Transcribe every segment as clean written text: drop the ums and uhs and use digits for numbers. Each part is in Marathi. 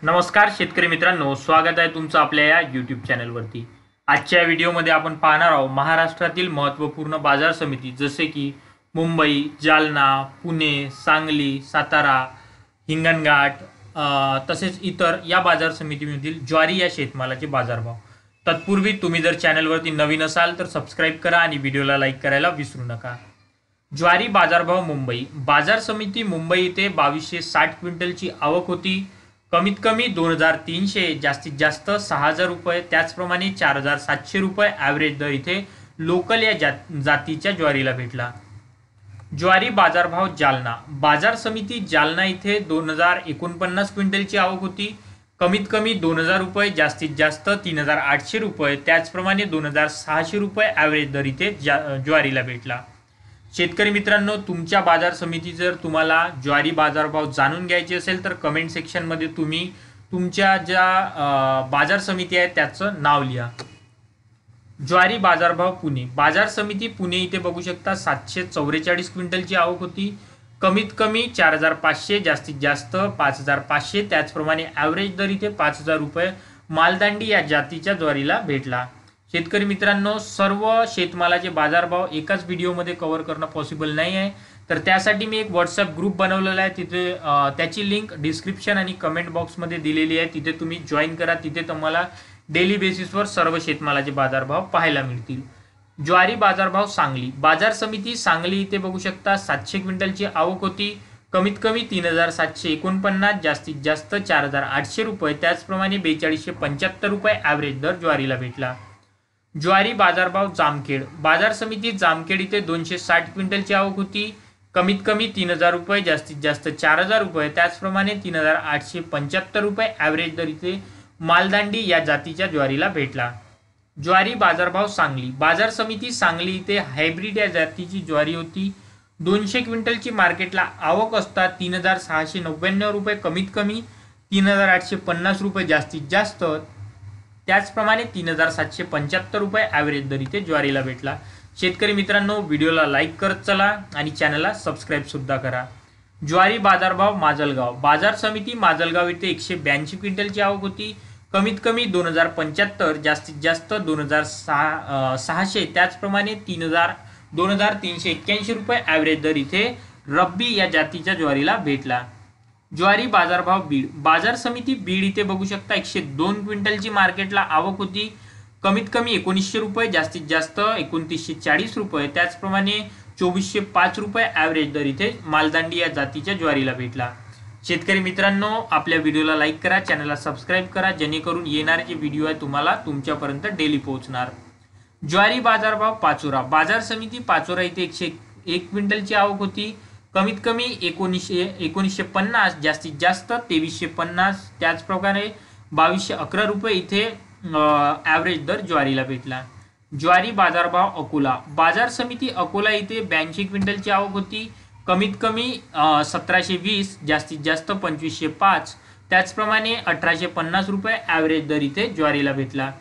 नमस्कार शेतकरी मित्रांनो, स्वागत आहे तुमचं आपल्या या यूट्यूब चॅनलवरती। आजच्या व्हिडिओमध्ये आपण पाहणार आहोत महाराष्ट्रातील महत्त्वपूर्ण बाजार समिती जसे की मुंबई, जालना, पुणे, सांगली, सातारा, हिंगणघाट तसेच इतर या बाजार समितीमधील ज्वारी या शेतमालाचे बाजारभाव। तत्पूर्वी तुम्ही जर चॅनलवरती नवीन असाल तर सबस्क्राईब करा आणि व्हिडिओला लाईक करायला विसरू नका। ज्वारी बाजारभाव मुंबई बाजार समिती मुंबई इथे 2260 क्विंटलची आवक होती। कमीत कमी 2300, जास्तीत जास्त 6000 रुपये, त्याचप्रमाणे 4700 रुपये ॲव्हरेज दर इथे लोकल या जातीच्या ज्वारीला भेटला। ज्वारी बाजारभाव जालना बाजार समिती जालना इथे 2049 क्विंटलची आवक होती। कमीत कमी 2000 रुपये, जास्तीत जास्त 3800 रुपये, त्याचप्रमाणे 2600 रुपये ॲव्हरेज दर इथे ज्वारीला भेटला। शेतकरी मित्रांनो, तुमच्या बाजार समिती जर तुम्हाला ज्वारी बाजारभाव जाणून घ्यायचे असेल तर कमेंट सेक्शनमध्ये तुम्ही तुमच्या ज्या बाजार समिती आहे त्याचं नाव लिहा। ज्वारी बाजारभाव पुणे बाजार समिती पुणे इथे बघू शकता 744 क्विंटलची आवक होती। कमीत कमी 4500, जास्तीत जास्त 5500, त्याचप्रमाणे ॲव्हरेज दर इथे 5000 रुपये मालदांडी या जातीच्या ज्वारीला भेटला। शेतकरी मित्रांनो, सर्व शेतमालाचे बाजारभाव एकाच व्हिडिओमध्ये कव्हर करणं पॉसिबल नाही आहे, तर त्यासाठी मी एक व्हॉट्सअप ग्रुप बनवलेला आहे। तिथे त्याची लिंक डिस्क्रिप्शन आणि कमेंट बॉक्समध्ये दिलेली आहे, तिथे तुम्ही जॉईन करा। तिथे तुम्हाला डेली बेसिसवर सर्व शेतमालाचे बाजारभाव पाहायला मिळतील। ज्वारी बाजारभाव सांगली बाजार समिती सांगली इथे बघू शकता 700 क्विंटलची आवक होती। कमीत कमी 3749, जास्तीत जास्त 4800 रुपये, त्याचप्रमाणे 4275 रुपये ॲव्हरेज दर ज्वारीला भेटला। ज्वारी बाजारभाव जामखेड बाजार समिती जामखेड इथे 260 क्विंटलची आवक होती। कमीत कमी 3000 रुपये, जास्तीत जास्त 4000 रुपये, त्याचप्रमाणे 3875 रुपये ॲव्हरेज दर इथे मालदांडी या जातीच्या ज्वारीला भेटला। ज्वारी बाजारभाव सांगली बाजार समिती सांगली इथे हायब्रिड या जातीची ज्वारी होती। 200 क्विंटलची मार्केटला आवक असता 3699 रुपये कमीत कमी, 3850 रुपये जास्तीत जास्त, त्याचप्रमाणे 3775 रुपये ॲव्हरेज दर इथे ज्वारीला भेटला। शेतकरी मित्रांनो, व्हिडिओला लाईक करत चला आणि चॅनलला सबस्क्राईब सुद्धा करा। ज्वारी बाजारभाव माजलगाव बाजार समिती माजलगाव इथे 182 क्विंटलची आवक होती। कमीत कमी 2075, जास्तीत जास्त 2600, त्याचप्रमाणे 2381 रुपये ॲव्हरेज दर इथे रब्बी या जातीच्या ज्वारीला भेटला। ज्वारी बाजारभाव बीड बाजार समिती बीड इथे बघू शकता 102 क्विंटलची मार्केटला आवक होती। कमीत कमी 1900 रुपये, जास्तीत जास्त 2940 रुपये, त्याचप्रमाणे 2405 रुपये ॲव्हरेज दर इथे मालदांडी या जातीच्या ज्वारीला भेटला। शेतकरी मित्रांनो, आपल्या व्हिडिओला लाईक करा, चॅनलला सबस्क्राईब करा, जेणेकरून येणारे जे व्हिडिओ आहे तुम्हाला तुमच्यापर्यंत डेली पोहोचणार। ज्वारी बाजारभाव पाचोरा बाजार समिती पाचोरा इथे 101 क्विंटलची आवक होती। कमीत कमी 1950, जास्तीत जास्त 2350, त्याचप्रकारे 2211 रुपये इथे ॲव्हरेज दर ज्वारीला भेटला। ज्वारी बाजारभाव अकोला बाजार समिती अकोला इथे 82 क्विंटलची आवक होती। कमीत कमी 1720, जास्तीत जास्त 2505, त्याचप्रमाणे 1850 रुपये ॲव्हरेज दर इथे ज्वारीला भेटला।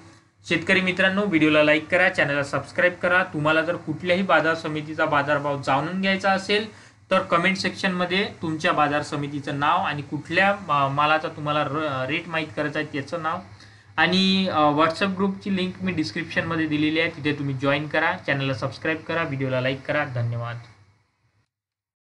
शेतकरी मित्रांनो, व्हिडिओला लाईक करा, चॅनलला सबस्क्राईब करा। तुम्हाला जर कुठल्याही बाजार समितीचा बाजारभाव जाणून घ्यायचा असेल तर कमेंट सेक्शनमध्ये तुमच्या बाजार समितीचं नाव आणि कुठल्या मालाचा तुम्हाला रेट माहीत करायचा आहे त्याचं नाव आणि व्हॉट्सअप ग्रुपची लिंक मी डिस्क्रिप्शनमध्ये दिलेली आहे, तिथे तुम्ही जॉईन करा, चॅनलला सबस्क्राईब करा, व्हिडिओला लाईक करा। धन्यवाद।